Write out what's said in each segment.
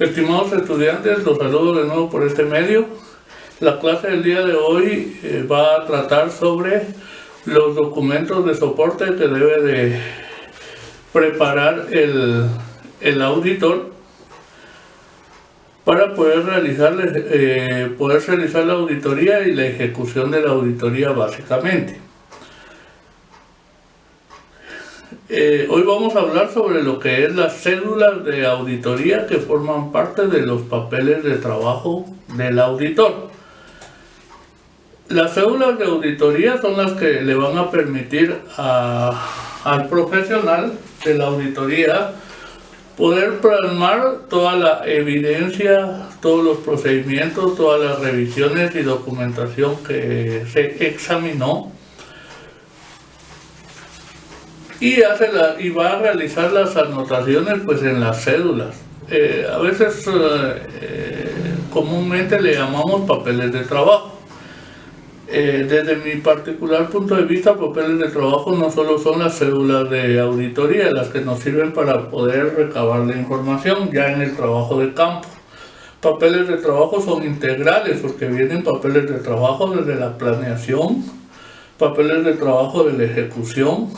Estimados estudiantes, los saludo de nuevo por este medio. La clase del día de hoy va a tratar sobre los documentos de soporte que debe de preparar el auditor para poder realizar la auditoría y la ejecución de la auditoría básicamente. Hoy vamos a hablar sobre lo que es las cédulas de auditoría que forman parte de los papeles de trabajo del auditor. Las cédulas de auditoría son las que le van a permitir al profesional de la auditoría poder plasmar toda la evidencia, todos los procedimientos, todas las revisiones y documentación que se examinó y va a realizar las anotaciones pues en las cédulas. A veces comúnmente le llamamos papeles de trabajo. Desde mi particular punto de vista, papeles de trabajo no solo son las cédulas de auditoría, las que nos sirven para poder recabar la información ya en el trabajo de campo. Papeles de trabajo son integrales porque vienen papeles de trabajo desde la planeación, papeles de trabajo de la ejecución,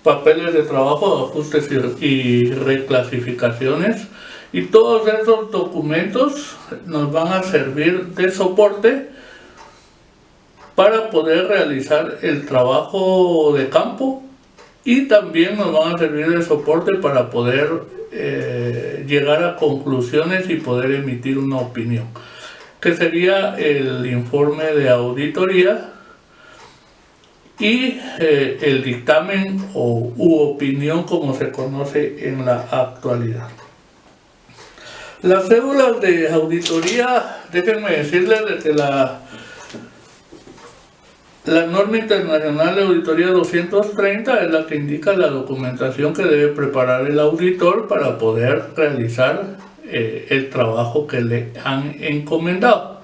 papeles de trabajo de ajustes y reclasificaciones, y todos esos documentos nos van a servir de soporte para poder realizar el trabajo de campo, y también nos van a servir de soporte para poder llegar a conclusiones y poder emitir una opinión, que sería el informe de auditoría y el dictamen u opinión, como se conoce en la actualidad. Las cédulas de auditoría, déjenme decirles que la norma internacional de auditoría 230 es la que indica la documentación que debe preparar el auditor para poder realizar el trabajo que le han encomendado.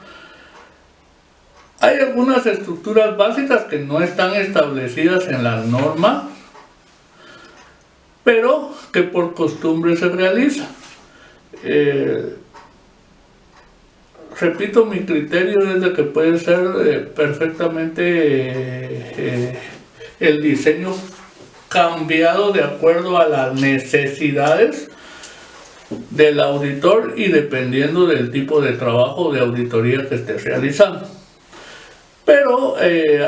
Hay algunas estructuras básicas que no están establecidas en la norma, pero que por costumbre se realizan. Repito, mi criterio es de que puede ser perfectamente el diseño cambiado de acuerdo a las necesidades del auditor y dependiendo del tipo de trabajo de auditoría que esté realizando. Pero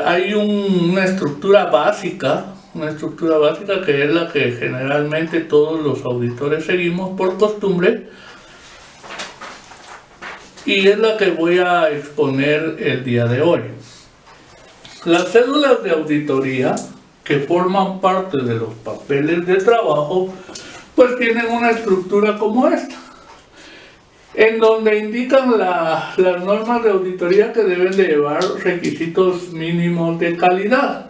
hay una estructura básica que es la que generalmente todos los auditores seguimos por costumbre, y es la que voy a exponer el día de hoy. Las cédulas de auditoría que forman parte de los papeles de trabajo pues tienen una estructura como esta, en donde indican las normas de auditoría que deben de llevar requisitos mínimos de calidad.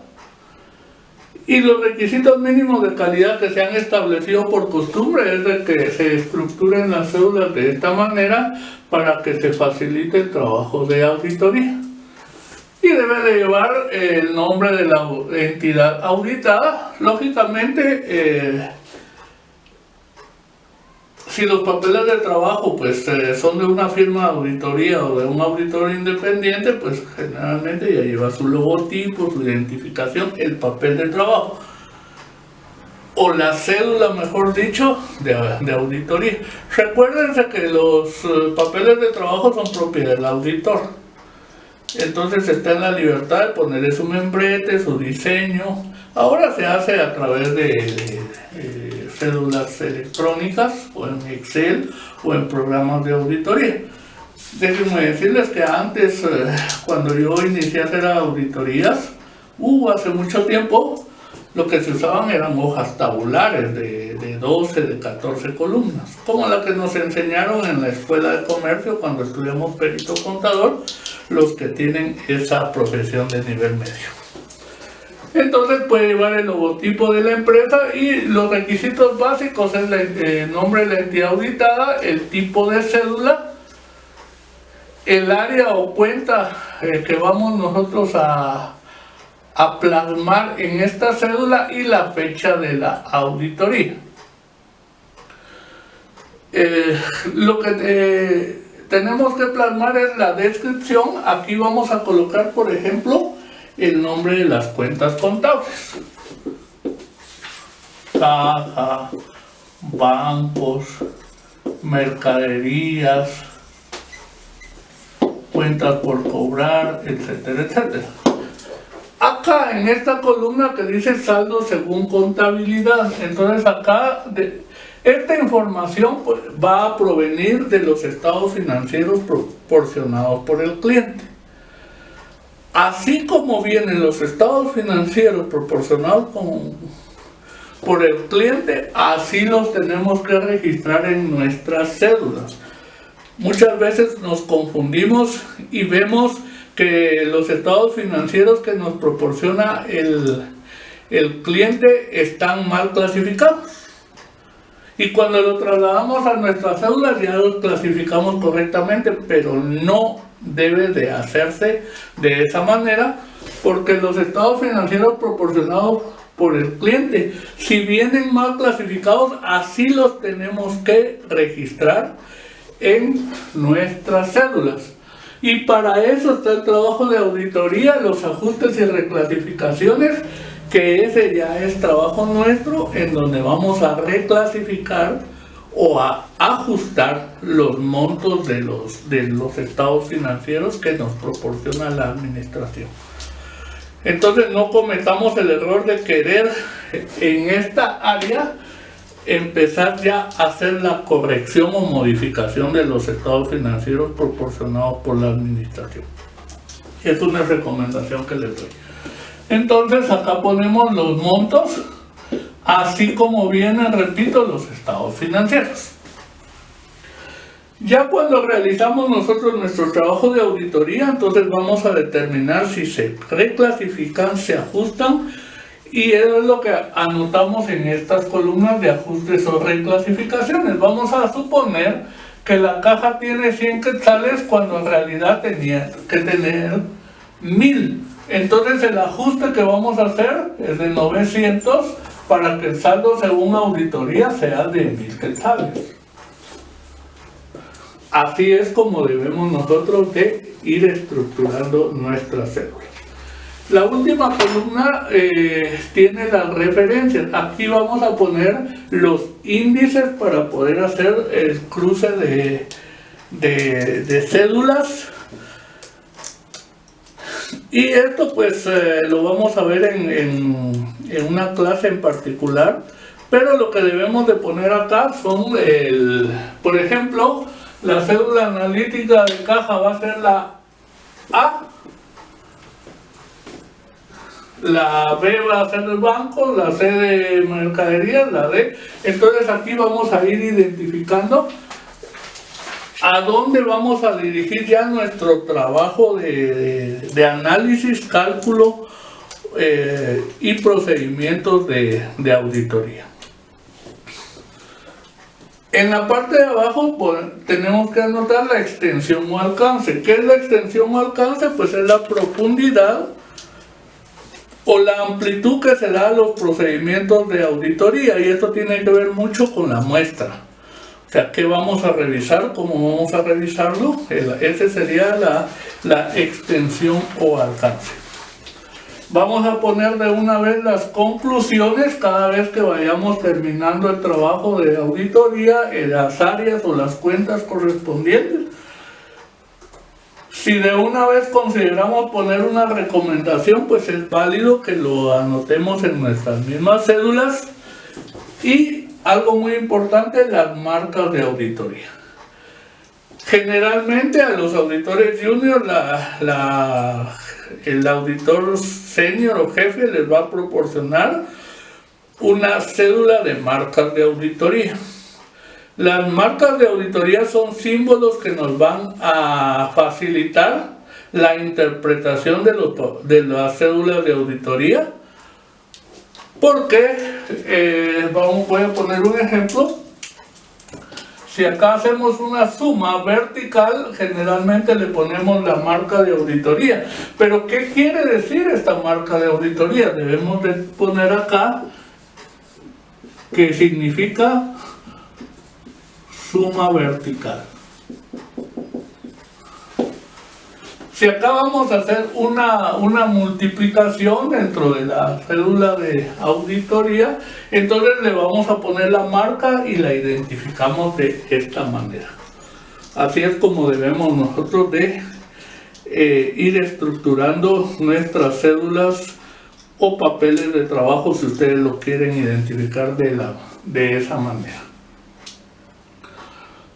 Y los requisitos mínimos de calidad que se han establecido por costumbre es de que se estructuren las cédulas de esta manera para que se facilite el trabajo de auditoría. Y debe de llevar el nombre de la entidad auditada. Lógicamente, si los papeles de trabajo pues son de una firma de auditoría o de un auditor independiente, pues generalmente ya lleva su logotipo, su identificación, el papel de trabajo o la cédula, mejor dicho, de auditoría. Recuérdense que los papeles de trabajo son propiedad del auditor, entonces está en la libertad de ponerle su membrete, su diseño. Ahora se hace a través de cédulas electrónicas o en Excel o en programas de auditoría. Déjenme decirles que antes, cuando yo inicié a hacer auditorías, hace mucho tiempo, lo que se usaban eran hojas tabulares de 12, de 14 columnas, como la que nos enseñaron en la escuela de comercio cuando estudiamos perito contador, los que tienen esa profesión de nivel medio. Entonces puede llevar el logotipo de la empresa y los requisitos básicos es el nombre de la entidad auditada, el tipo de cédula, el área o cuenta que vamos nosotros a plasmar en esta cédula y la fecha de la auditoría. lo que tenemos que plasmar es la descripción. Aquí vamos a colocar, por ejemplo, el nombre de las cuentas contables: caja, bancos, mercaderías, cuentas por cobrar, etcétera, etcétera. Acá en esta columna que dice saldo según contabilidad, entonces acá esta información pues, va a provenir de los estados financieros proporcionados por el cliente. Así como vienen los estados financieros proporcionados por el cliente, así los tenemos que registrar en nuestras cédulas. Muchas veces nos confundimos y vemos que los estados financieros que nos proporciona el cliente están mal clasificados. Y cuando lo trasladamos a nuestras cédulas ya los clasificamos correctamente, pero no debe de hacerse de esa manera, porque los estados financieros proporcionados por el cliente, si vienen mal clasificados, así los tenemos que registrar en nuestras cédulas. Y para eso está el trabajo de auditoría, los ajustes y reclasificaciones, que ese ya es trabajo nuestro, en donde vamos a reclasificar o a ajustar los montos de los estados financieros que nos proporciona la administración. Entonces no cometamos el error de querer en esta área empezar ya a hacer la corrección o modificación de los estados financieros proporcionados por la administración. Es una recomendación que les doy. Entonces acá ponemos los montos, así como vienen, repito, los estados financieros. Ya cuando realizamos nosotros nuestro trabajo de auditoría, entonces vamos a determinar si se reclasifican, se ajustan, y eso es lo que anotamos en estas columnas de ajustes o reclasificaciones. Vamos a suponer que la caja tiene 100 quetzales cuando en realidad tenía que tener 1000. Entonces el ajuste que vamos a hacer es de 900 para que el saldo según auditoría sea de 1000 quetzales. Así es como debemos nosotros de ir estructurando nuestras cédulas. La última columna tiene las referencias. Aquí vamos a poner los índices para poder hacer el cruce de cédulas. Y esto pues lo vamos a ver en una clase en particular, pero lo que debemos de poner acá son, por ejemplo, la cédula analítica de caja va a ser la A, la B va a ser el banco, la C de mercaderías, la D. Entonces aquí vamos a ir identificando a dónde vamos a dirigir ya nuestro trabajo de análisis, cálculo y procedimientos de auditoría. En la parte de abajo tenemos que anotar la extensión o alcance. ¿Qué es la extensión o alcance? Pues es la profundidad o la amplitud que se da a los procedimientos de auditoría, y esto tiene que ver mucho con la muestra. O sea, ¿qué vamos a revisar? ¿Cómo vamos a revisarlo? Esa sería la extensión o alcance. Vamos a poner de una vez las conclusiones cada vez que vayamos terminando el trabajo de auditoría en las áreas o las cuentas correspondientes. Si de una vez consideramos poner una recomendación, pues es válido que lo anotemos en nuestras mismas cédulas. Y algo muy importante, las marcas de auditoría. Generalmente a los auditores junior, el auditor senior o jefe les va a proporcionar una cédula de marcas de auditoría. Las marcas de auditoría son símbolos que nos van a facilitar la interpretación de las cédulas de auditoría, porque voy a poner un ejemplo. Si acá hacemos una suma vertical, generalmente le ponemos la marca de auditoría. Pero ¿qué quiere decir esta marca de auditoría? Debemos de poner acá que significa suma vertical. Si acá vamos a hacer una multiplicación dentro de la cédula de auditoría, entonces le vamos a poner la marca y la identificamos de esta manera. Así es como debemos nosotros de ir estructurando nuestras cédulas o papeles de trabajo, si ustedes lo quieren identificar de esa manera.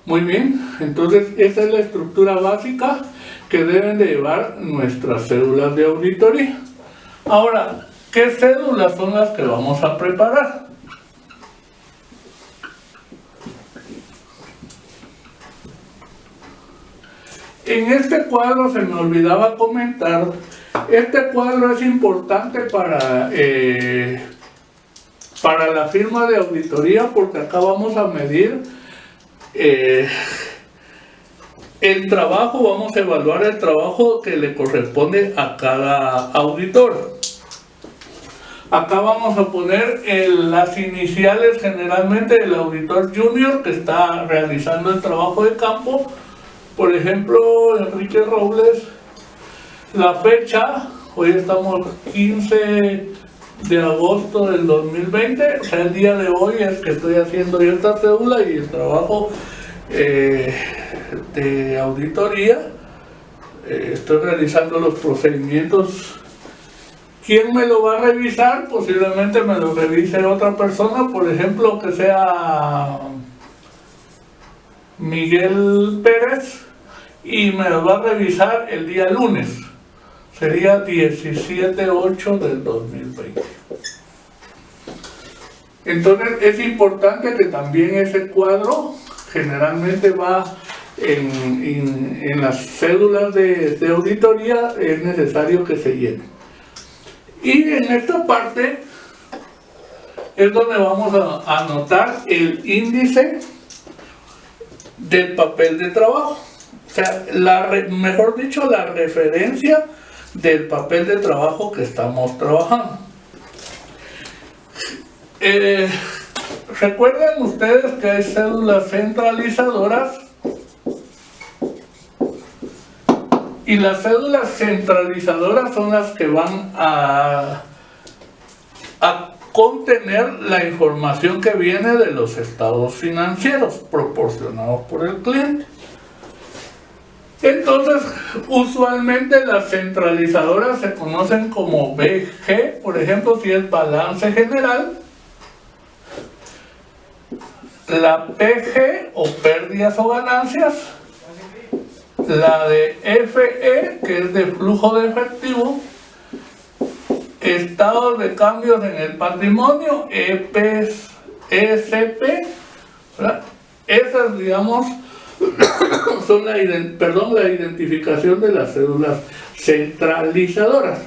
Muy bien, entonces esa es la estructura básica que deben de llevar nuestras cédulas de auditoría. Ahora, ¿qué cédulas son las que vamos a preparar? En este cuadro se me olvidaba comentar, este cuadro es importante para la firma de auditoría, porque acá vamos a medir el trabajo, vamos a evaluar el trabajo que le corresponde a cada auditor. Acá vamos a poner las iniciales generalmente del auditor junior que está realizando el trabajo de campo. Por ejemplo, Enrique Robles, la fecha, hoy estamos 15 de agosto del 2020, o sea, el día de hoy es que estoy haciendo yo esta cédula y el trabajo de auditoría, estoy realizando los procedimientos. ¿Quién me lo va a revisar? Posiblemente me lo revise otra persona, por ejemplo, que sea Miguel Pérez, y me lo va a revisar el día lunes, sería 17/8 del 2020. Entonces es importante que también ese cuadro generalmente va en las cédulas de auditoría, es necesario que se llene. Y en esta parte es donde vamos a anotar el índice del papel de trabajo, o sea, mejor dicho, la referencia del papel de trabajo que estamos trabajando. Recuerden ustedes que hay cédulas centralizadoras, y las cédulas centralizadoras son las que van a contener la información que viene de los estados financieros proporcionados por el cliente. Entonces, usualmente las centralizadoras se conocen como BG, por ejemplo, si es balance general. La PG, o pérdidas o ganancias. La de FE, que es de flujo de efectivo. Estados de cambios en el patrimonio, ESP, ¿verdad? Esas, digamos, son la identificación de las cédulas centralizadoras.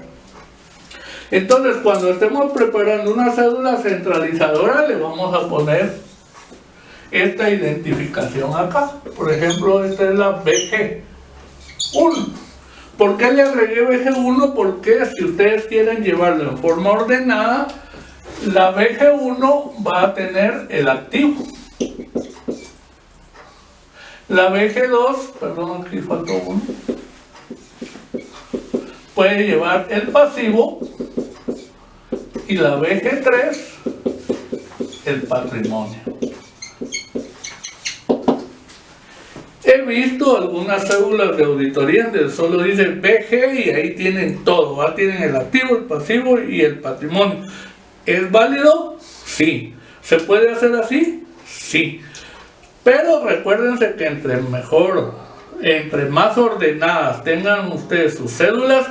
Entonces, cuando estemos preparando una cédula centralizadora, le vamos a poner esta identificación acá. Por ejemplo, esta es la BG1. ¿Por qué le agregué BG1? Porque si ustedes quieren llevarlo en forma ordenada, la BG1 va a tener el activo. La BG2, perdón, aquí faltó uno, puede llevar el pasivo, y la BG3 el patrimonio. He visto algunas cédulas de auditoría donde solo dice BG y ahí tienen todo, ¿va? Tienen el activo, el pasivo y el patrimonio. ¿Es válido? Sí. ¿Se puede hacer así? Sí. Pero recuérdense que entre más ordenadas tengan ustedes sus cédulas,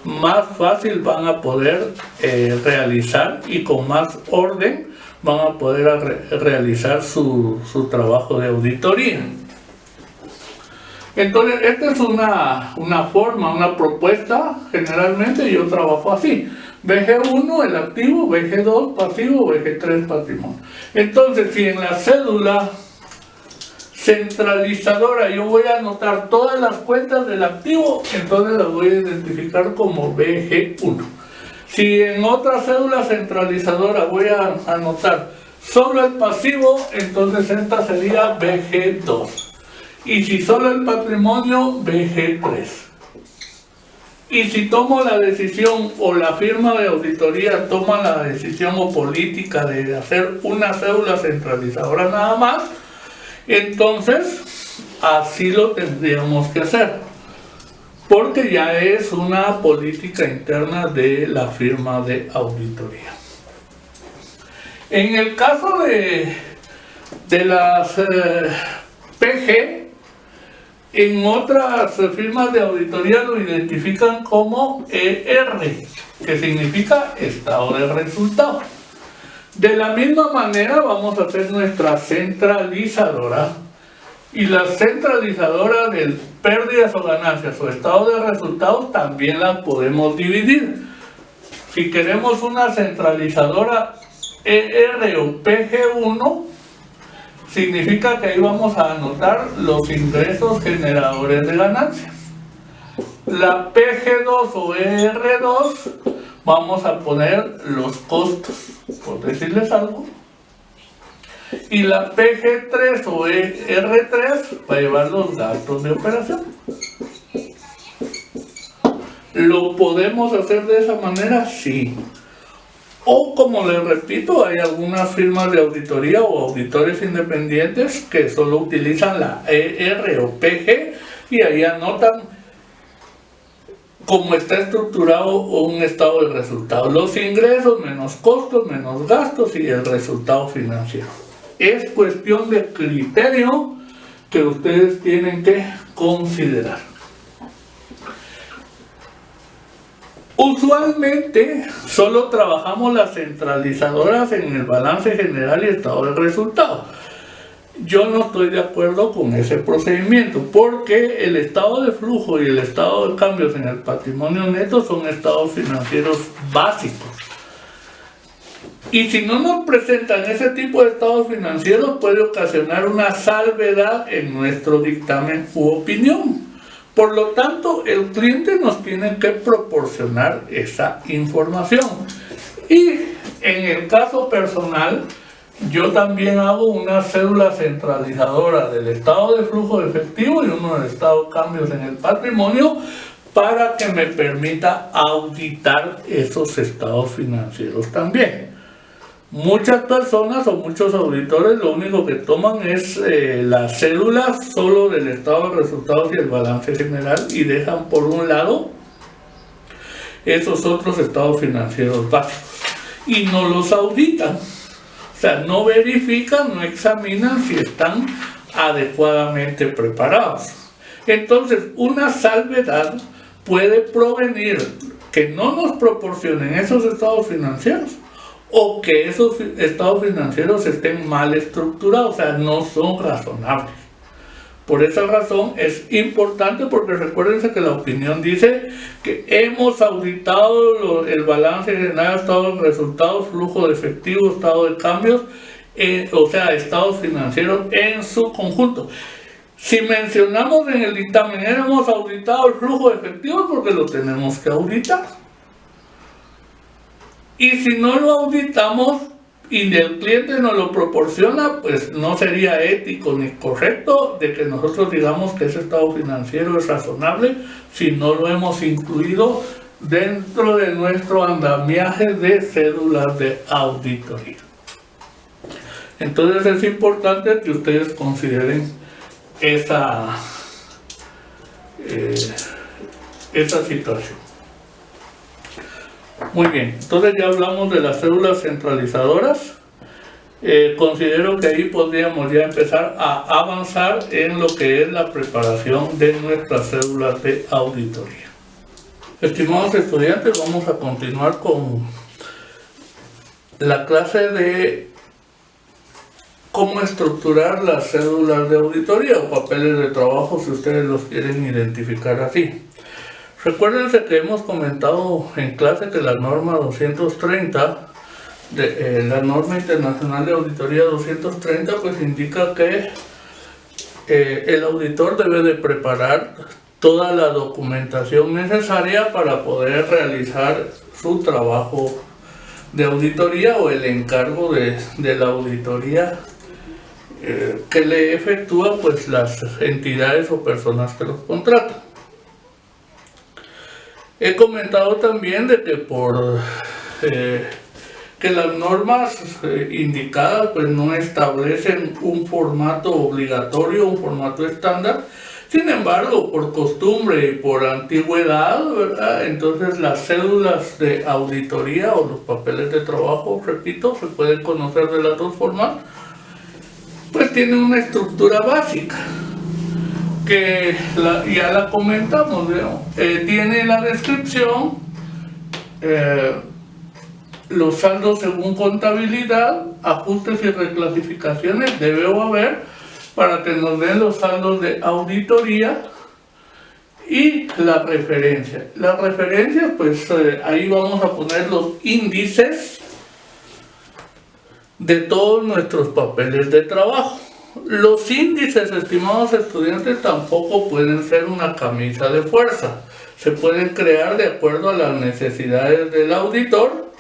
más fácil van a poder realizar, y con más orden van a poder realizar su trabajo de auditoría. Entonces, esta es una forma, una propuesta. Generalmente yo trabajo así: BG1 el activo, BG2 pasivo, BG3 patrimonio. Entonces, si en la cédula centralizadora yo voy a anotar todas las cuentas del activo, entonces las voy a identificar como BG1. Si en otra cédula centralizadora voy a anotar solo el pasivo, entonces esta sería BG2. Y si solo el patrimonio, BG3. Y si tomo la decisión o la firma de auditoría toma la decisión o política de hacer una cédula centralizadora nada más, entonces así lo tendríamos que hacer, porque ya es una política interna de la firma de auditoría. En el caso de las PG, en otras firmas de auditoría lo identifican como ER, que significa estado de resultado. De la misma manera vamos a hacer nuestra centralizadora, y la centralizadora de pérdidas o ganancias o estado de resultados también la podemos dividir. Si queremos una centralizadora ER o PG1, significa que ahí vamos a anotar los ingresos generadores de ganancias. La PG2 o ER2 vamos a poner los costos, por decirles algo. Y la PG3 o ER3 va a llevar los gastos de operación. ¿Lo podemos hacer de esa manera? Sí. O, como les repito, hay algunas firmas de auditoría o auditores independientes que solo utilizan la ER o PG y ahí anotan cómo está estructurado un estado de resultados. Los ingresos menos costos menos gastos y el resultado financiero. Es cuestión de criterio que ustedes tienen que considerar. Usualmente solo trabajamos las centralizadoras en el balance general y estado de resultados. Yo no estoy de acuerdo con ese procedimiento porque el estado de flujo y el estado de cambios en el patrimonio neto son estados financieros básicos. Y si no nos presentan ese tipo de estados financieros puede ocasionar una salvedad en nuestro dictamen u opinión. Por lo tanto, el cliente nos tiene que proporcionar esa información. Y en el caso personal, yo también hago una cédula centralizadora del estado de flujo de efectivo y uno del estado de cambios en el patrimonio para que me permita auditar esos estados financieros también. Muchas personas o muchos auditores lo único que toman es la cédula solo del estado de resultados y el balance general y dejan por un lado esos otros estados financieros básicos y no los auditan. O sea, no verifican, no examinan si están adecuadamente preparados. Entonces, una salvedad puede provenir que no nos proporcionen esos estados financieros o que esos estados financieros estén mal estructurados, o sea, no son razonables. Por esa razón es importante porque recuérdense que la opinión dice que hemos auditado el balance general, estado de resultados, flujo de efectivo, estado de cambios, o sea, estados financieros en su conjunto. Si mencionamos en el dictamen hemos auditado el flujo de efectivo porque lo tenemos que auditar. Y si no lo auditamos y el cliente nos lo proporciona, pues no sería ético ni correcto de que nosotros digamos que ese estado financiero es razonable si no lo hemos incluido dentro de nuestro andamiaje de cédulas de auditoría. Entonces es importante que ustedes consideren esa situación. Muy bien, entonces ya hablamos de las cédulas centralizadoras. Considero que ahí podríamos ya empezar a avanzar en lo que es la preparación de nuestras cédulas de auditoría. Estimados estudiantes, vamos a continuar con la clase de cómo estructurar las cédulas de auditoría o papeles de trabajo si ustedes los quieren identificar así. Recuérdense que hemos comentado en clase que la norma 230, la norma internacional de auditoría 230, pues indica que el auditor debe de preparar toda la documentación necesaria para poder realizar su trabajo de auditoría o el encargo de la auditoría que le efectúa pues las entidades o personas que los contratan. He comentado también de que por que las normas indicadas pues no establecen un formato obligatorio, un formato estándar. Sin embargo, por costumbre y por antigüedad, ¿verdad? Entonces las cédulas de auditoría o los papeles de trabajo, repito, se pueden conocer de las dos formas, pues tienen una estructura básica que ya la comentamos, ¿no? Tiene la descripción, los saldos según contabilidad, ajustes y reclasificaciones debe haber para que nos den los saldos de auditoría y la referencia. La referencia, pues ahí vamos a poner los índices de todos nuestros papeles de trabajo. Los índices, estimados estudiantes, tampoco pueden ser una camisa de fuerza. Se pueden crear de acuerdo a las necesidades del auditor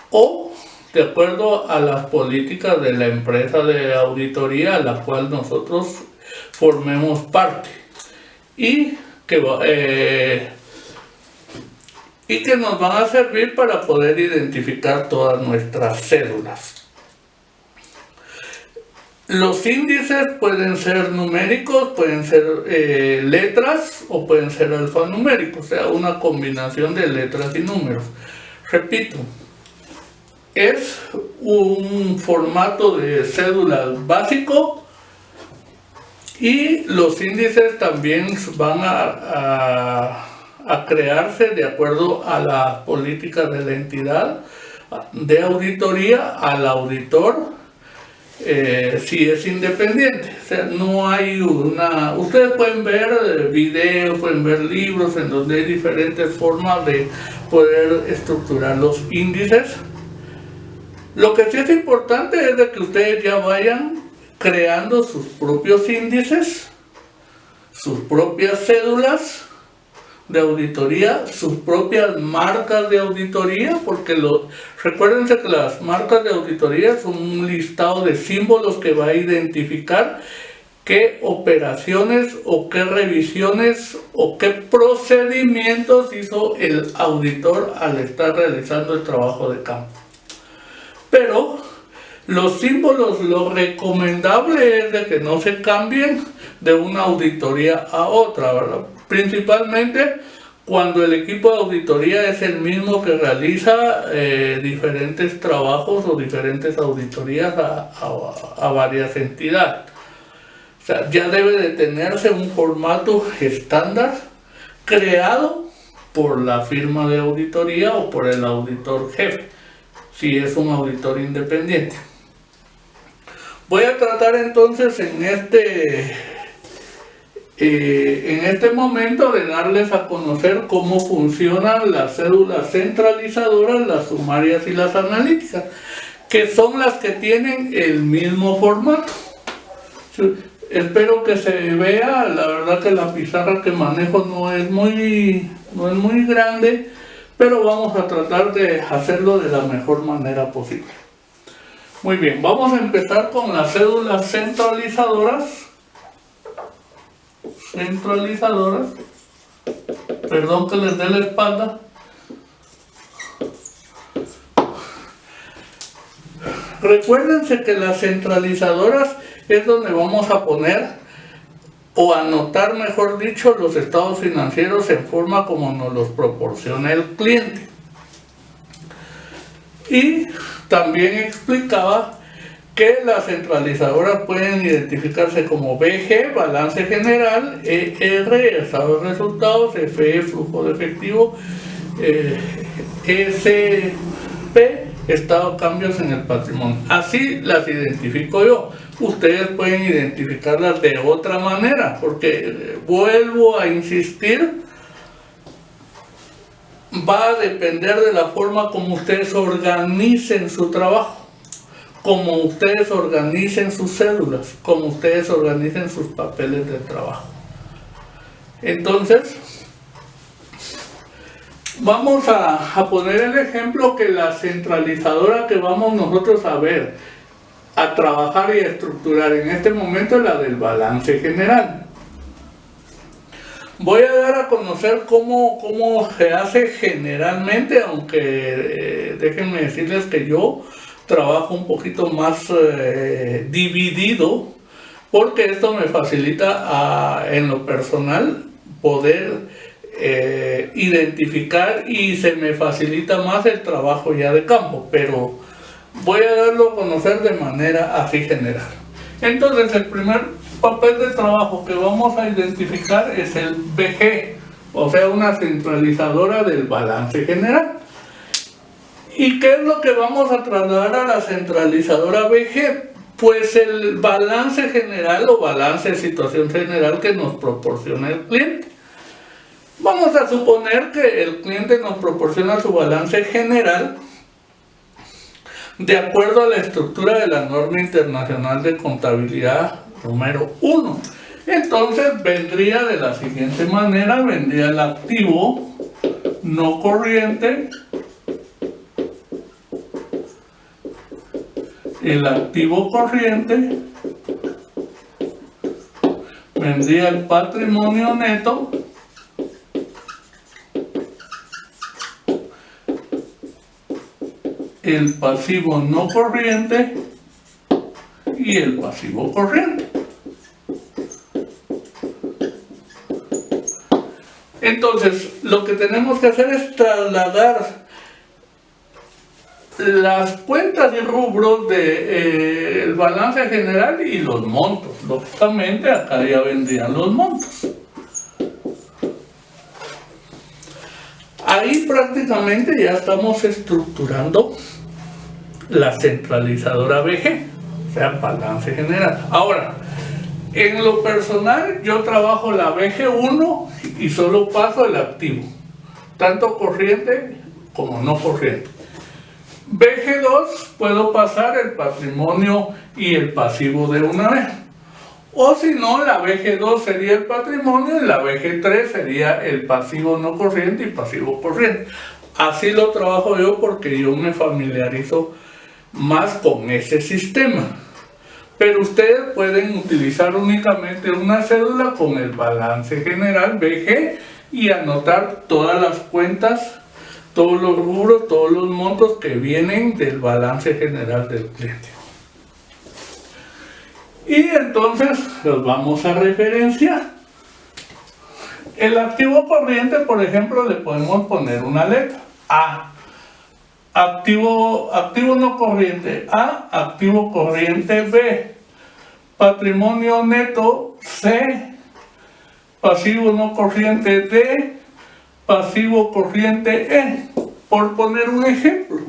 o de acuerdo a las políticas de la empresa de auditoría a la cual nosotros formemos parte y que nos van a servir para poder identificar todas nuestras cédulas. Los índices pueden ser numéricos, pueden ser letras o pueden ser alfanuméricos, o sea, una combinación de letras y números. Repito, es un formato de cédula básico y los índices también van a crearse de acuerdo a las políticas de la entidad de auditoría, al auditor, si es independiente. O sea, no hay una... Ustedes pueden ver videos, pueden ver libros en donde hay diferentes formas de poder estructurar los índices. Lo que sí es importante es de que ustedes ya vayan creando sus propios índices, sus propias cédulas de auditoría, sus propias marcas de auditoría, porque recuérdense que las marcas de auditoría son un listado de símbolos que va a identificar qué operaciones o qué revisiones o qué procedimientos hizo el auditor al estar realizando el trabajo de campo. Pero los símbolos, lo recomendable es de que no se cambien de una auditoría a otra, ¿verdad? Principalmente cuando el equipo de auditoría es el mismo que realiza diferentes trabajos o diferentes auditorías a varias entidades. O sea, ya debe de tenerse un formato estándar creado por la firma de auditoría o por el auditor jefe, si es un auditor independiente. Voy a tratar entonces en este momento de darles a conocer cómo funcionan las cédulas centralizadoras, las sumarias y las analíticas, que son las que tienen el mismo formato. Espero que se vea. La verdad que la pizarra que manejo no es muy grande, pero vamos a tratar de hacerlo de la mejor manera posible. Muy bien, vamos a empezar con las cédulas centralizadoras. Perdón que les dé la espalda. Recuérdense que las centralizadoras es donde vamos a poner o anotar, mejor dicho, los estados financieros en forma como nos los proporciona el cliente. Y también explicaba que las centralizadoras pueden identificarse como BG, balance general, ER, estado de resultados, FE, flujo de efectivo, SP, estado de cambios en el patrimonio. Así las identifico yo. Ustedes pueden identificarlas de otra manera, porque vuelvo a insistir, va a depender de la forma como ustedes organicen su trabajo, como ustedes organicen sus cédulas, como ustedes organicen sus papeles de trabajo. Entonces, Vamos a poner el ejemplo que la centralizadora que vamos nosotros a ver, a trabajar y a estructurar en este momento es la del balance general. Voy a dar a conocer cómo se hace generalmente, aunque déjenme decirles que yo trabajo un poquito más dividido, porque esto me facilita en lo personal poder identificar y se me facilita más el trabajo ya de campo, pero voy a darlo a conocer de manera así general. Entonces el primer papel de trabajo que vamos a identificar es el BG, o sea, una centralizadora del balance general. ¿Y qué es lo que vamos a trasladar a la centralizadora BG? Pues el balance general o balance de situación general que nos proporciona el cliente. Vamos a suponer que el cliente nos proporciona su balance general de acuerdo a la estructura de la norma internacional de contabilidad número 1. Entonces vendría de la siguiente manera, vendría el activo no corriente, el activo corriente, vendría el patrimonio neto, el pasivo no corriente y el pasivo corriente. Entonces, lo que tenemos que hacer es trasladar las cuentas y rubros del balance general y los montos. Lógicamente, acá ya vendrían los montos. Ahí prácticamente ya estamos estructurando la centralizadora BG, o sea, balance general. Ahora, en lo personal, yo trabajo la BG1 y solo paso el activo, tanto corriente como no corriente. BG2 puedo pasar el patrimonio y el pasivo de una vez. O si no, la BG2 sería el patrimonio y la BG3 sería el pasivo no corriente y pasivo corriente. Así lo trabajo yo porque yo me familiarizo más con ese sistema. Pero ustedes pueden utilizar únicamente una cédula con el balance general BG y anotar todas las cuentas, todos los rubros, todos los montos que vienen del balance general del cliente. Y entonces los vamos a referenciar. El activo corriente, por ejemplo, le podemos poner una letra A. Activo no corriente A, activo corriente B, patrimonio neto C, pasivo no corriente D, pasivo corriente E, por poner un ejemplo.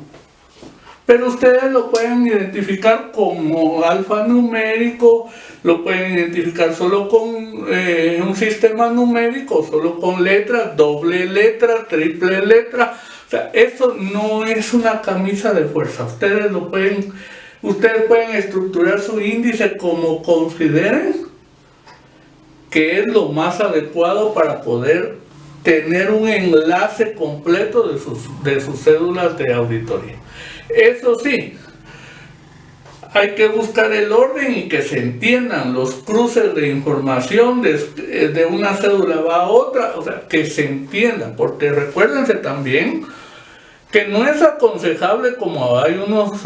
Pero ustedes lo pueden identificar como alfanumérico, lo pueden identificar solo con un sistema numérico, solo con letras, doble letra, triple letra. O sea, eso no es una camisa de fuerza. Ustedes pueden estructurar su índice como consideren que es lo más adecuado para poder tener un enlace completo de sus cédulas de auditoría. Eso sí, hay que buscar el orden y que se entiendan los cruces de información de una cédula va a otra, o sea, que se entiendan, porque recuérdense también que no es aconsejable, como hay unos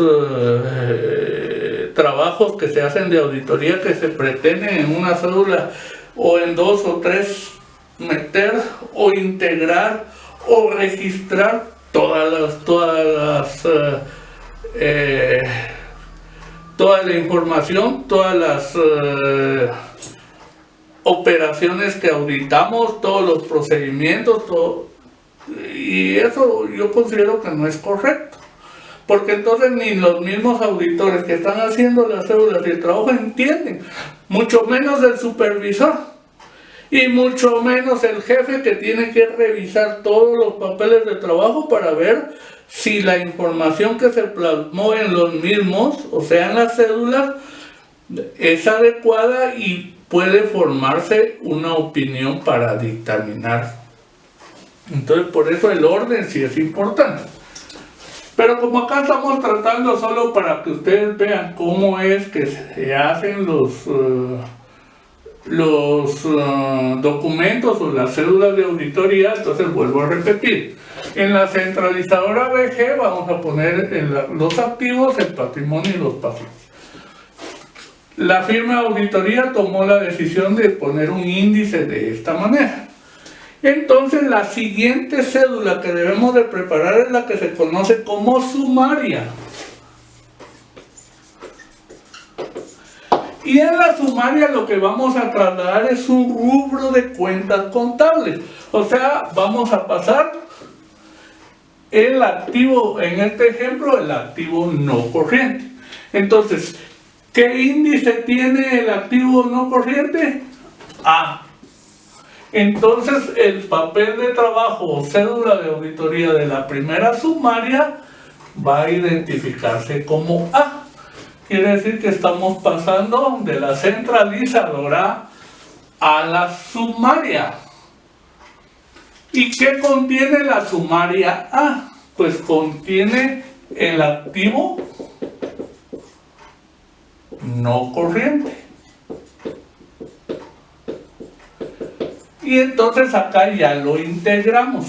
trabajos que se hacen de auditoría que se pretenden en una cédula o en 2 o 3 meter o integrar o registrar toda la información, todas las operaciones que auditamos, todos los procedimientos, todo. Y eso yo considero que no es correcto, porque entonces ni los mismos auditores que están haciendo las cédulas y el trabajo entienden, mucho menos el supervisor. Y mucho menos el jefe que tiene que revisar todos los papeles de trabajo para ver si la información que se plasmó en los mismos, o sea en las cédulas, es adecuada y puede formarse una opinión para dictaminar Entonces por eso el orden sí es importante. Pero como acá estamos tratando solo para que ustedes vean cómo es que se hacen los documentos o las cédulas de auditoría, entonces vuelvo a repetir. En la centralizadora BG vamos a poner los activos, el patrimonio y los pasivos. La firma de auditoría tomó la decisión de poner un índice de esta manera. Entonces la siguiente cédula que debemos de preparar es la que se conoce como sumaria. Y en la sumaria lo que vamos a trasladar es un rubro de cuentas contables. O sea, vamos a pasar el activo, en este ejemplo, el activo no corriente. Entonces, ¿qué índice tiene el activo no corriente? A. Entonces, el papel de trabajo o cédula de auditoría de la primera sumaria va a identificarse como A. Quiere decir que estamos pasando de la centralizadora a la sumaria. ¿Y qué contiene la sumaria A? Pues contiene el activo no corriente. Y entonces acá ya lo integramos.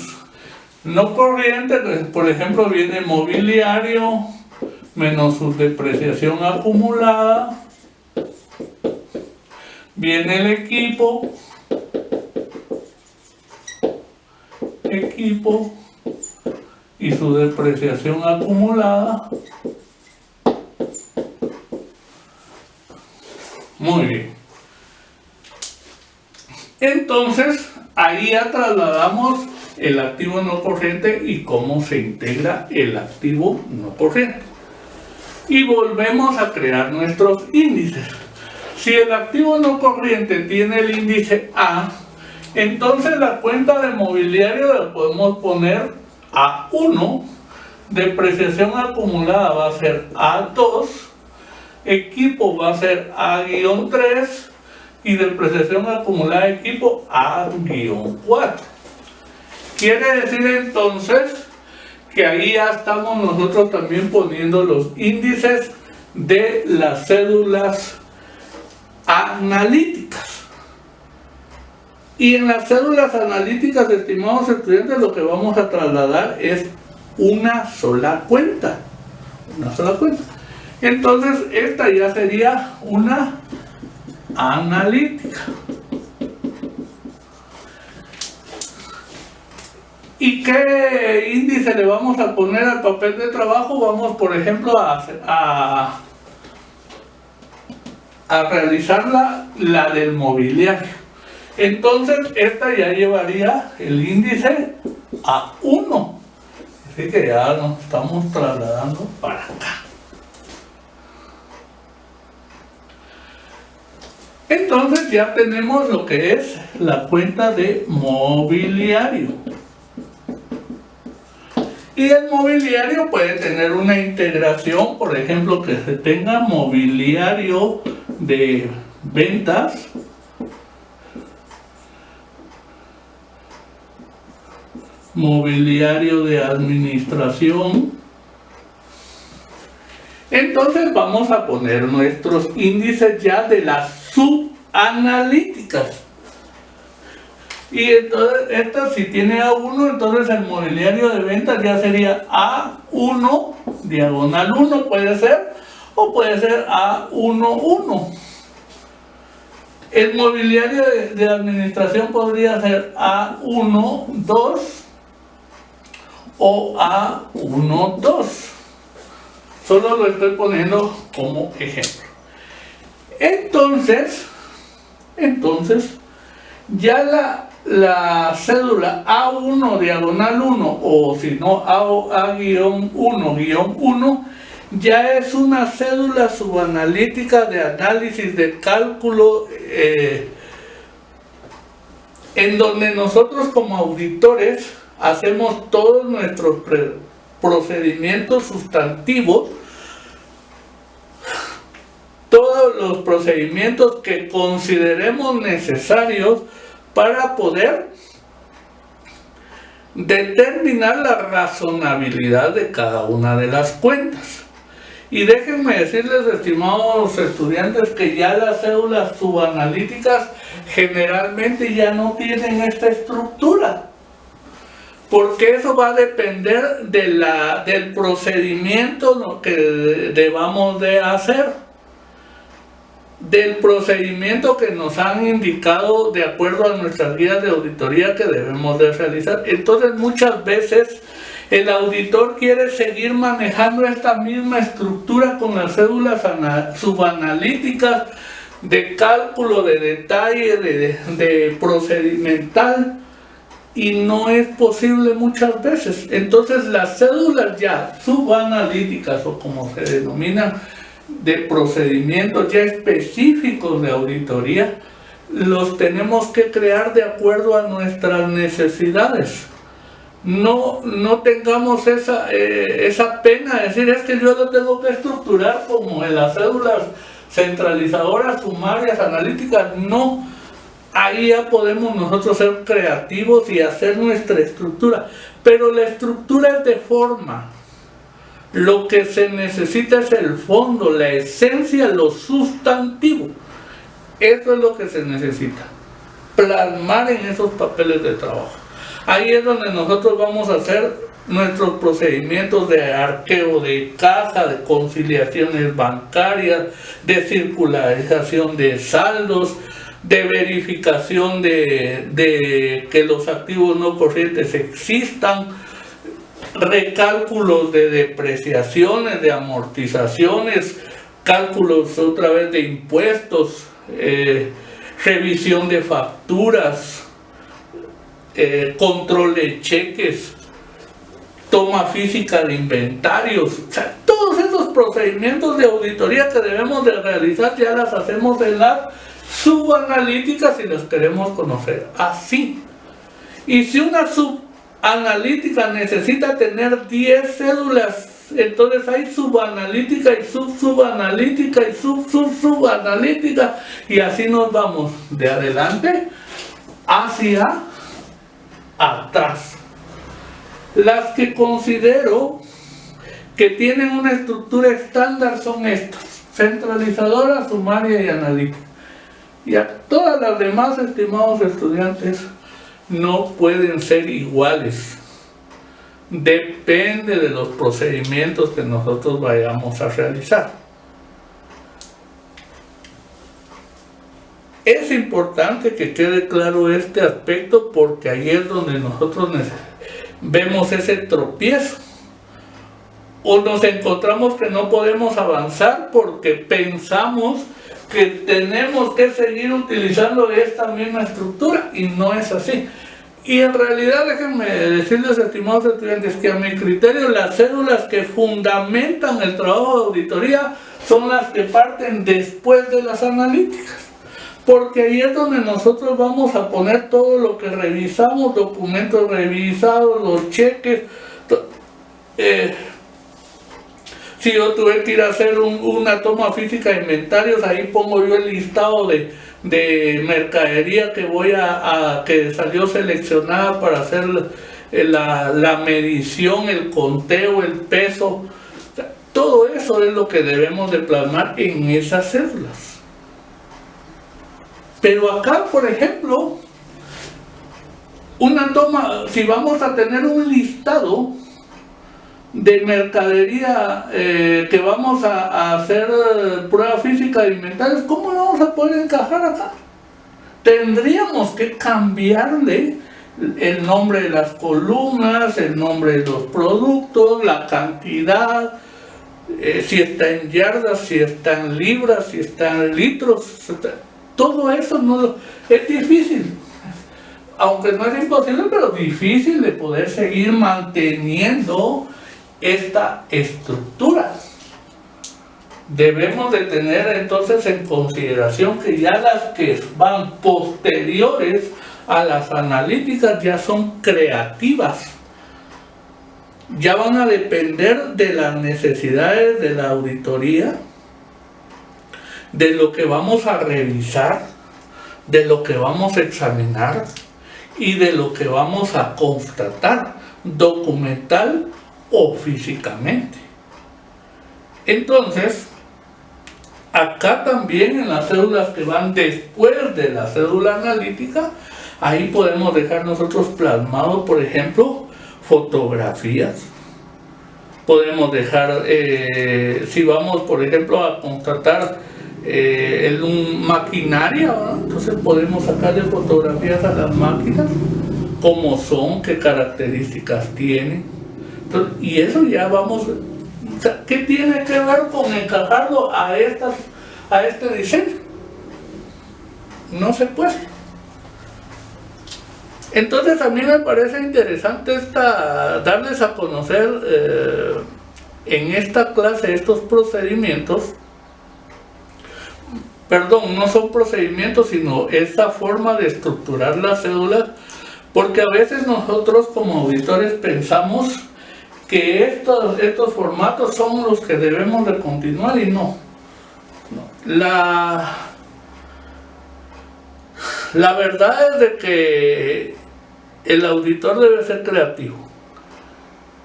No corriente, por ejemplo, viene mobiliario menos su depreciación acumulada. Viene el equipo y su depreciación acumulada. Muy bien. Entonces, ahí ya trasladamos el activo no corriente y cómo se integra el activo no corriente. Y volvemos a crear nuestros índices. Si el activo no corriente tiene el índice A, entonces la cuenta de mobiliario la podemos poner A1, depreciación acumulada va a ser A2, equipo va a ser A-3 y depreciación acumulada de equipo A-4. Quiere decir entonces que ahí ya estamos nosotros también poniendo los índices de las cédulas analíticas. Y en las cédulas analíticas, estimados estudiantes, lo que vamos a trasladar es una sola cuenta. Una sola cuenta. Entonces, esta ya sería una analítica. ¿Y qué índice le vamos a poner al papel de trabajo? Vamos, por ejemplo, a realizar la del mobiliario. Entonces, esta ya llevaría el índice a 1. Así que ya nos estamos trasladando para acá. Entonces ya tenemos lo que es la cuenta de mobiliario. Y el mobiliario puede tener una integración, por ejemplo, que se tenga mobiliario de ventas, mobiliario de administración. Entonces vamos a poner nuestros índices ya de las subanalíticas. Y entonces esta si tiene A1, entonces el mobiliario de ventas ya sería A1, diagonal 1 puede ser, o puede ser A11. El mobiliario de administración podría ser A12 o A12. Solo lo estoy poniendo como ejemplo. Entonces ya la cédula A1 diagonal 1 o si no A-1-1 ya es una cédula subanalítica de análisis de cálculo en donde nosotros como auditores hacemos todos nuestros procedimientos sustantivos, todos los procedimientos que consideremos necesarios para poder determinar la razonabilidad de cada una de las cuentas. Y déjenme decirles, estimados estudiantes, que ya las cédulas subanalíticas generalmente ya no tienen esta estructura, porque eso va a depender del procedimiento que debamos de hacer, del procedimiento que nos han indicado de acuerdo a nuestras guías de auditoría que debemos de realizar. Entonces muchas veces el auditor quiere seguir manejando esta misma estructura con las cédulas subanalíticas de cálculo, de detalle, de procedimental, y no es posible muchas veces. Entonces las cédulas ya subanalíticas, o como se denominan, de procedimientos ya específicos de auditoría, los tenemos que crear de acuerdo a nuestras necesidades. No tengamos esa pena de decir, es que yo lo tengo que estructurar como en las cédulas centralizadoras, sumarias, analíticas. No, ahí ya podemos nosotros ser creativos y hacer nuestra estructura, pero la estructura es de forma. Lo que se necesita es el fondo, la esencia, lo sustantivo. Eso es lo que se necesita, plasmar en esos papeles de trabajo. Ahí es donde nosotros vamos a hacer nuestros procedimientos de arqueo de caja, de conciliaciones bancarias, de circularización de saldos, de verificación de que los activos no corrientes existan, recálculos de depreciaciones, de amortizaciones, cálculos otra vez de impuestos, revisión de facturas, control de cheques, toma física de inventarios. O sea, todos esos procedimientos de auditoría que debemos de realizar ya las hacemos en las subanalíticas si las queremos conocer así. Y si una subanalítica necesita tener 10 cédulas, entonces hay subanalítica y subanalítica y subanalítica, y así nos vamos de adelante hacia atrás. Las que considero que tienen una estructura estándar son estas: centralizadora, sumaria y analítica. Y a todas las demás, estimados estudiantes, no pueden ser iguales. Depende de los procedimientos que nosotros vayamos a realizar. Es importante que quede claro este aspecto, porque ahí es donde nosotros vemos ese tropiezo, o nos encontramos que no podemos avanzar porque pensamos que tenemos que seguir utilizando esta misma estructura, y no es así. Y en realidad, déjenme decirles, estimados estudiantes, que a mi criterio las cédulas que fundamentan el trabajo de auditoría son las que parten después de las analíticas, porque ahí es donde nosotros vamos a poner todo lo que revisamos, documentos revisados, los cheques. Si yo tuve que ir a hacer una toma física de inventarios, ahí pongo yo el listado de mercadería que que salió seleccionada para hacer la medición, el conteo, el peso. O sea, todo eso es lo que debemos de plasmar en esas cédulas. Pero acá, por ejemplo, una toma, si vamos a tener un listado de mercadería que vamos a hacer prueba física de inventarios, ¿cómo lo vamos a poder encajar acá? Tendríamos que cambiarle el nombre de las columnas, el nombre de los productos, la cantidad, si está en yardas, si está en libras, si está en litros. Todo eso es difícil, aunque no es imposible, pero difícil de poder seguir manteniendo esta estructura. Debemos de tener entonces en consideración que ya las que van posteriores a las analíticas ya son creativas, ya van a depender de las necesidades de la auditoría, de lo que vamos a revisar, de lo que vamos a examinar, y de lo que vamos a constatar, documental o físicamente. Entonces, acá también en las cédulas que van después de la cédula analítica, ahí podemos dejar nosotros plasmado, por ejemplo, fotografías. Podemos dejar, si vamos, por ejemplo, a constatar maquinaria, ¿verdad? Entonces podemos sacarle fotografías a las máquinas, cómo son, qué características tienen. Entonces, y eso ya vamos, o sea, ¿qué tiene que ver con encajarlo a este diseño? No se puede. Entonces a mí me parece interesante darles a conocer en esta clase estos procedimientos. Perdón, no son procedimientos, sino esta forma de estructurar las cédulas, porque a veces nosotros como auditores pensamos que estos formatos son los que debemos de continuar y no. La verdad es de que el auditor debe ser creativo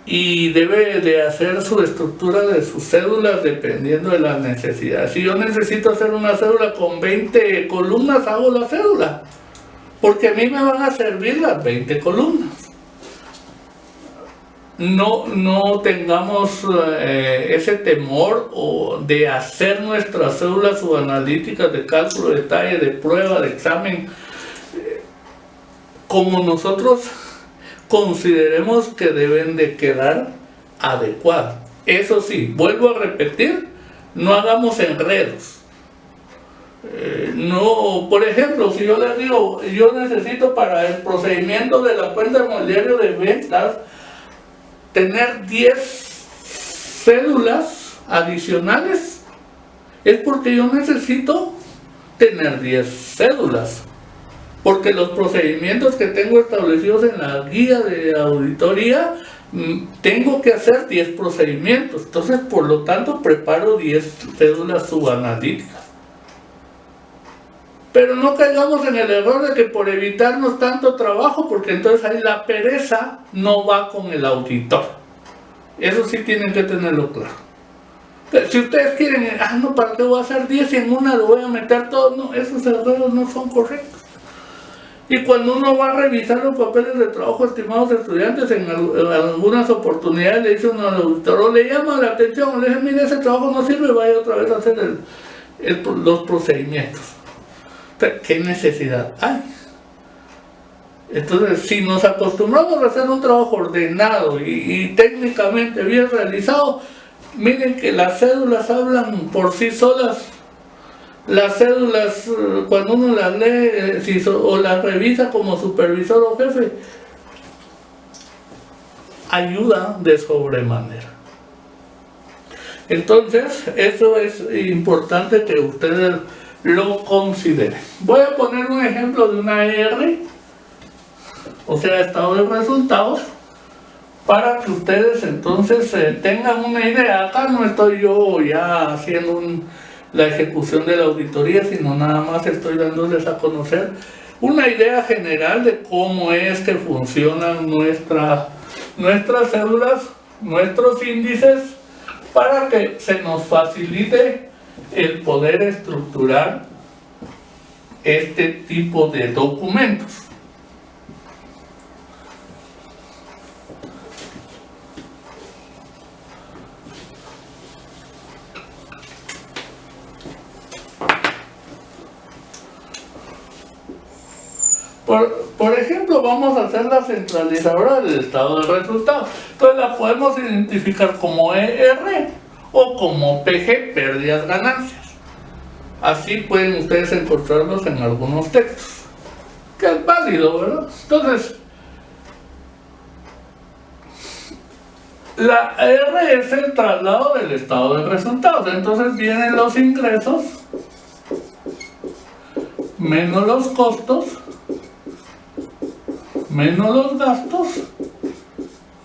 y debe de hacer su estructura de sus cédulas dependiendo de las necesidades. Si yo necesito hacer una cédula con 20 columnas, hago la cédula, porque a mí me van a servir las 20 columnas. No tengamos ese temor de hacer nuestras cédulas subanalíticas de cálculo, de detalle, de prueba, de examen, como nosotros consideremos que deben de quedar adecuadas. Eso sí, vuelvo a repetir, no hagamos enredos. No, por ejemplo, si yo les digo, yo necesito para el procedimiento de la cuenta de mobiliario de ventas tener 10 cédulas adicionales, es porque yo necesito tener 10 cédulas, porque los procedimientos que tengo establecidos en la guía de auditoría, tengo que hacer 10 procedimientos, entonces por lo tanto preparo 10 cédulas subanalíticas. Pero no caigamos en el error de que por evitarnos tanto trabajo, porque entonces ahí la pereza no va con el auditor. Eso sí tienen que tenerlo claro. Pero si ustedes quieren, no, ¿para qué voy a hacer 10 y en una lo voy a meter todo? No, esos errores no son correctos. Y cuando uno va a revisar los papeles de trabajo, estimados estudiantes, en algunas oportunidades le dice uno al auditor, o le llama la atención, o le dice, mire, ese trabajo no sirve, vaya otra vez a hacer los procedimientos. ¿Qué necesidad hay? Entonces, si nos acostumbramos a hacer un trabajo ordenado y técnicamente bien realizado, miren que las cédulas hablan por sí solas. Las cédulas, cuando uno las lee o las revisa como supervisor o jefe, ayuda de sobremanera. Entonces, eso es importante que ustedes lo consideren. Voy a poner un ejemplo de una ER, o sea, estado de resultados, para que ustedes entonces tengan una idea. Acá no estoy yo ya haciendo la ejecución de la auditoría, sino nada más estoy dándoles a conocer una idea general de cómo es que funcionan nuestras cédulas, nuestros índices, para que se nos facilite el poder estructurar este tipo de documentos. Por ejemplo, vamos a hacer la centralizadora del estado de resultados. Entonces la podemos identificar como ER o como PG, pérdidas ganancias. Así pueden ustedes encontrarlos en algunos textos, que es válido, ¿verdad? Entonces, la R es el traslado del estado de resultados. Entonces vienen los ingresos menos los costos menos los gastos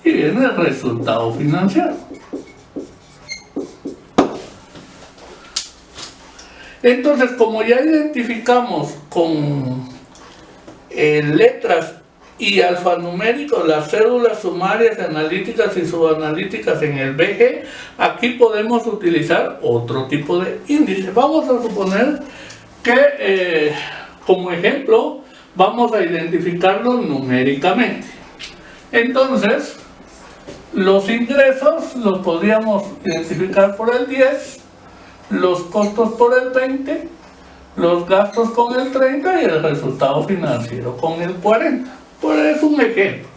y viene el resultado financiero. Entonces, como ya identificamos con letras y alfanumérico, las cédulas sumarias, analíticas y subanalíticas en el BG, aquí podemos utilizar otro tipo de índice. Vamos a suponer que como ejemplo vamos a identificarlos numéricamente. Entonces, los ingresos los podríamos identificar por el 10, los costos por el 20, los gastos con el 30 y el resultado financiero con el 40. Pues es un ejemplo.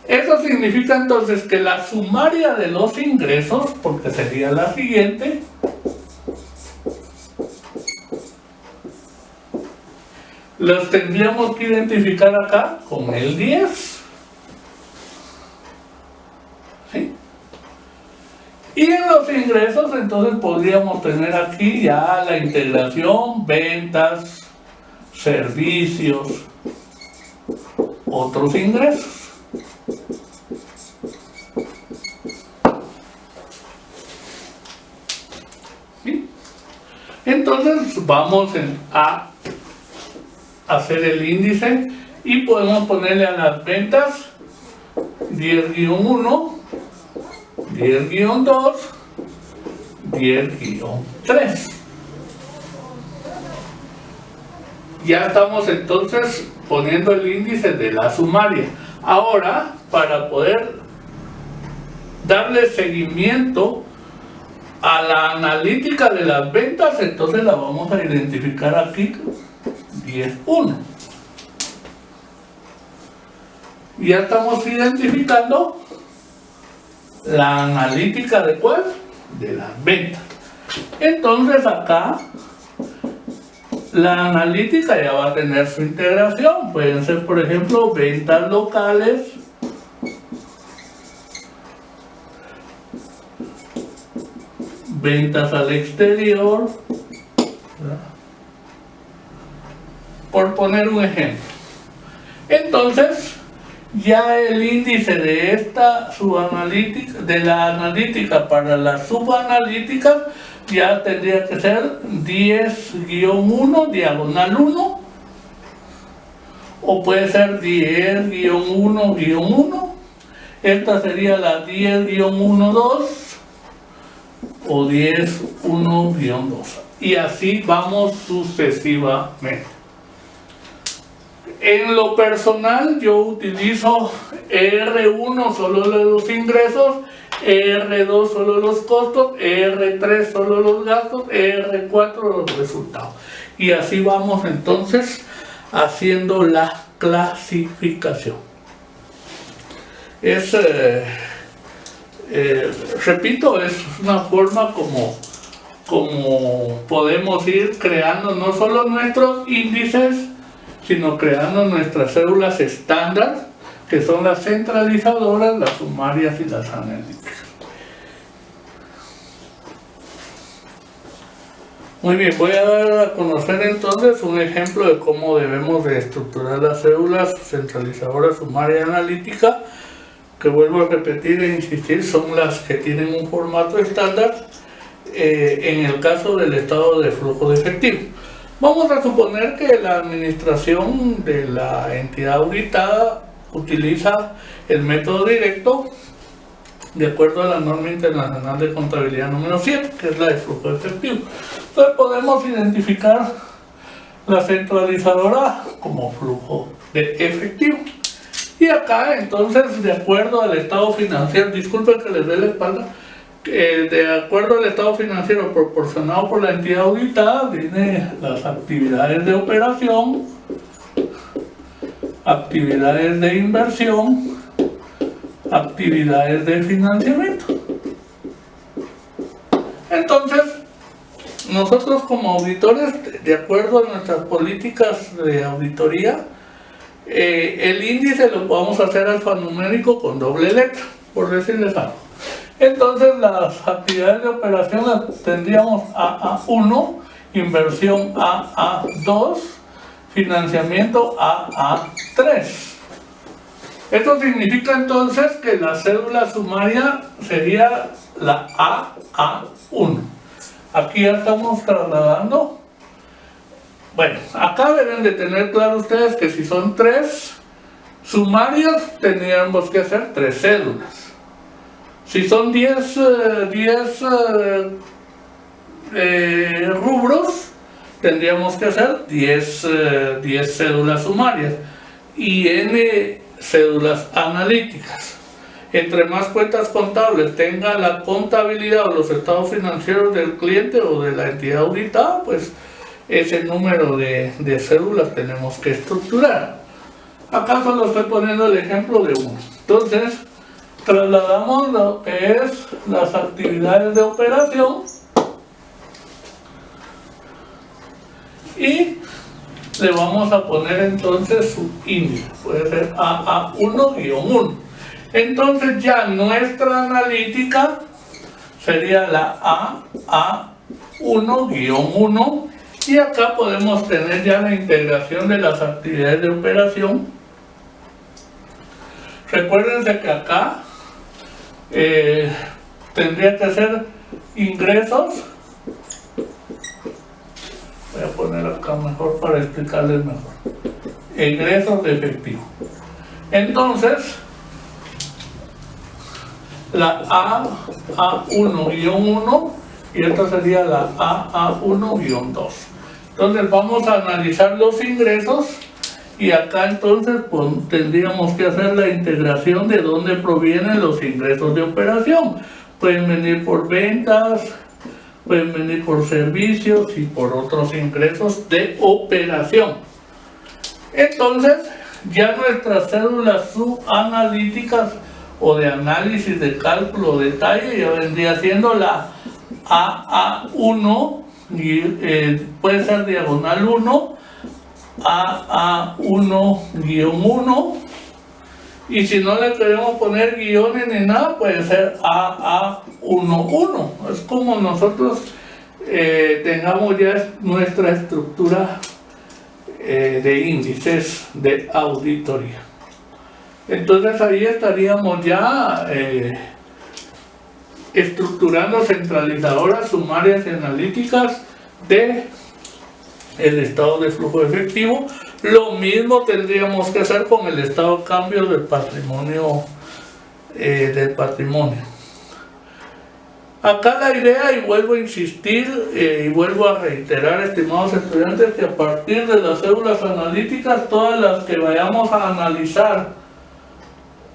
Eso significa entonces que la sumaria de los ingresos, porque sería la siguiente, los tendríamos que identificar acá con el 10. ¿Sí? Y en los ingresos entonces podríamos tener aquí ya la integración, ventas, servicios, otros ingresos. ¿Sí? Entonces vamos a hacer el índice y podemos ponerle a las ventas 10-1, 10-2, 10-3. Ya estamos entonces poniendo el índice de la sumaria. Ahora, para poder darle seguimiento a la analítica de las ventas, entonces la vamos a identificar aquí, 10-1. Ya estamos identificando la analítica de ¿cuál? De las ventas. Entonces acá la analítica ya va a tener su integración. Pueden ser, por ejemplo, ventas locales, ventas al exterior, ¿verdad? Por poner un ejemplo. Entonces, ya el índice de esta subanalítica, de la analítica para las subanalíticas, ya tendría que ser 10-1, diagonal 1, o puede ser 10-1-1. Esta sería la 10-1-2 o 10-1-2. Y así vamos sucesivamente. En lo personal yo utilizo R1 solo los ingresos, R2 solo los costos, R3 solo los gastos, R4 los resultados. Y así vamos entonces haciendo la clasificación. Repito, es una forma como podemos ir creando no solo nuestros índices, sino creando nuestras cédulas estándar, que son las centralizadoras, las sumarias y las analíticas. Muy bien, voy a dar a conocer entonces un ejemplo de cómo debemos de estructurar las cédulas centralizadoras, sumaria y analítica, que vuelvo a repetir e insistir, son las que tienen un formato estándar en el caso del estado de flujo de efectivo. Vamos a suponer que la administración de la entidad auditada utiliza el método directo de acuerdo a la norma internacional de contabilidad número 7, que es la de flujo de efectivo. Entonces podemos identificar la centralizadora como flujo de efectivo. Y acá entonces, de acuerdo al estado financiero, disculpen que les dé la espalda, de acuerdo al estado financiero proporcionado por la entidad auditada, vienen las actividades de operación, actividades de inversión, actividades de financiamiento. Entonces, nosotros como auditores, de acuerdo a nuestras políticas de auditoría, el índice lo podemos hacer alfanumérico con doble letra, por decirles algo. Entonces las actividades de operación las tendríamos AA1, inversión AA2, financiamiento AA3. Esto significa entonces que la cédula sumaria sería la AA1. Aquí ya estamos trasladando. Bueno, acá deben de tener claro ustedes que si son 3, Sumarias tendríamos que hacer 3 cédulas. Si son 10 rubros, tendríamos que hacer 10 cédulas sumarias y n cédulas analíticas. Entre más cuentas contables tenga la contabilidad o los estados financieros del cliente o de la entidad auditada, pues ese número de cédulas tenemos que estructurar. Acá solo estoy poniendo el ejemplo de uno. Entonces, trasladamos lo que es las actividades de operación y le vamos a poner entonces su índice. Puede ser AA1-1. Entonces ya nuestra analítica sería la AA1-1 y acá podemos tener ya la integración de las actividades de operación. Recuérdense que acá tendría que ser ingresos. Voy a poner acá mejor para explicarles mejor. Ingresos de efectivo. Entonces, la AA1-1 y esta sería la AA1-2. Entonces vamos a analizar los ingresos y acá entonces pues, tendríamos que hacer la integración de dónde provienen los ingresos de operación. Pueden venir por ventas, pueden venir por servicios y por otros ingresos de operación. Entonces ya nuestras cédulas subanalíticas o de análisis de cálculo de detalle ya vendría siendo la AA1 y puede ser diagonal 1, AA1-1 y si no le queremos poner guiones ni nada puede ser AA11. Es como nosotros tengamos ya nuestra estructura de índices de auditoría. Entonces ahí estaríamos ya estructurando centralizadoras sumarias y analíticas de el estado de flujo efectivo. Lo mismo tendríamos que hacer con el estado de cambio del patrimonio. Acá la idea, y vuelvo a insistir y vuelvo a reiterar, estimados estudiantes, que a partir de las cédulas analíticas, todas las que vayamos a analizar,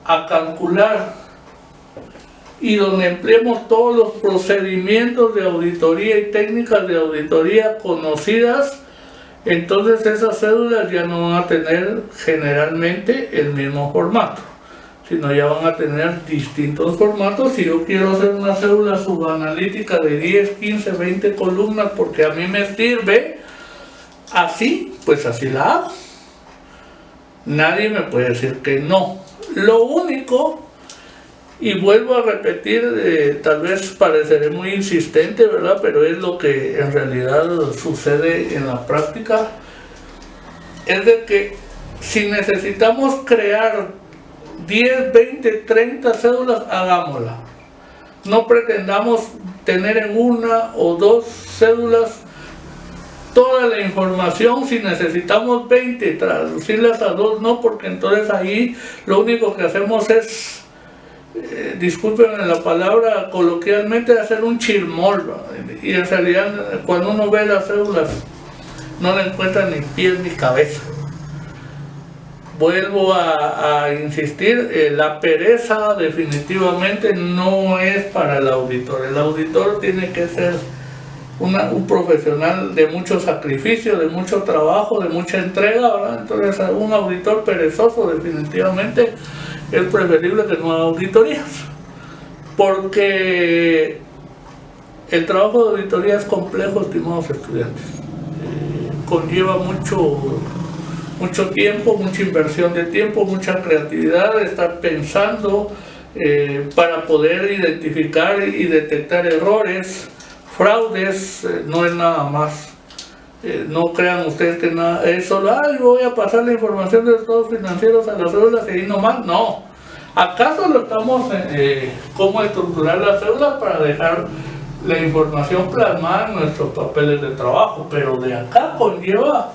a calcular y donde empleemos todos los procedimientos de auditoría y técnicas de auditoría conocidas, entonces esas cédulas ya no van a tener generalmente el mismo formato, sino ya van a tener distintos formatos. Si yo quiero hacer una cédula subanalítica de 10, 15, 20 columnas porque a mí me sirve así, pues así la hago. Nadie me puede decir que no. Lo único, y vuelvo a repetir, tal vez pareceré muy insistente, ¿verdad? Pero es lo que en realidad sucede en la práctica, es de que si necesitamos crear 10, 20, 30 cédulas, hagámosla. No pretendamos tener en una o dos cédulas toda la información. Si necesitamos 20, traducirlas a 2, no, porque entonces ahí lo único que hacemos es, disculpen la palabra coloquialmente, hacer un chirmol, ¿no? Y en realidad cuando uno ve las cédulas no le encuentra ni pies ni cabeza. Vuelvo a insistir, la pereza definitivamente no es para el auditor. El auditor tiene que ser un profesional de mucho sacrificio, de mucho trabajo, de mucha entrega, ¿verdad? Entonces un auditor perezoso definitivamente es preferible que no haga auditorías, porque el trabajo de auditoría es complejo, estimados estudiantes. Conlleva mucho tiempo, mucha inversión de tiempo, mucha creatividad, estar pensando para poder identificar y detectar errores, fraudes. No es nada más. No crean ustedes que nada es solo, yo voy a pasar la información de los estados financieros a las cédulas y ahí nomás. No. Acá solo estamos cómo estructurar las cédulas para dejar la información plasmada en nuestros papeles de trabajo, pero de acá conlleva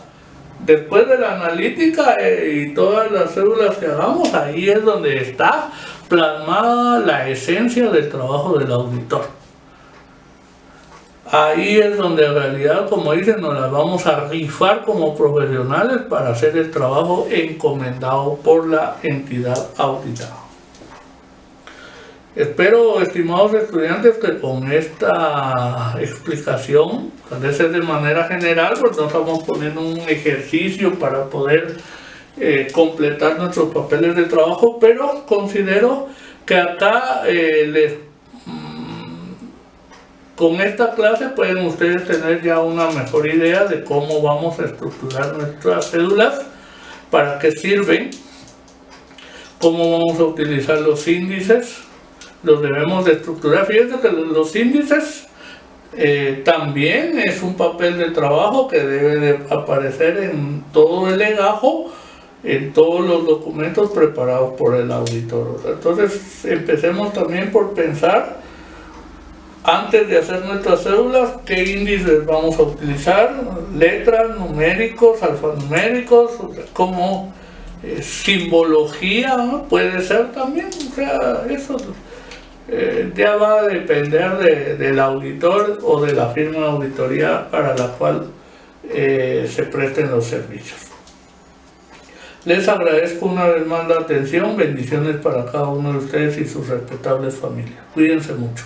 Después de la analítica y todas las cédulas que hagamos, ahí es donde está plasmada la esencia del trabajo del auditor. Ahí es donde en realidad, como dicen, nos las vamos a rifar como profesionales para hacer el trabajo encomendado por la entidad auditada. Espero, estimados estudiantes, que con esta explicación, tal vez es de manera general, pues no estamos poniendo un ejercicio para poder completar nuestros papeles de trabajo, pero considero que acá con esta clase pueden ustedes tener ya una mejor idea de cómo vamos a estructurar nuestras cédulas, para qué sirven, cómo vamos a utilizar los índices. Los debemos de estructurar. Fíjense que los índices también es un papel de trabajo que debe de aparecer en todo el legajo, en todos los documentos preparados por el auditor. Entonces empecemos también por pensar, antes de hacer nuestras cédulas, qué índices vamos a utilizar, letras, numéricos, alfanuméricos, como simbología, ¿no? Puede ser también, o sea, eso ya va a depender del auditor o de la firma de auditoría para la cual se presten los servicios. Les agradezco una vez más la atención. Bendiciones para cada uno de ustedes y sus respetables familias. Cuídense mucho.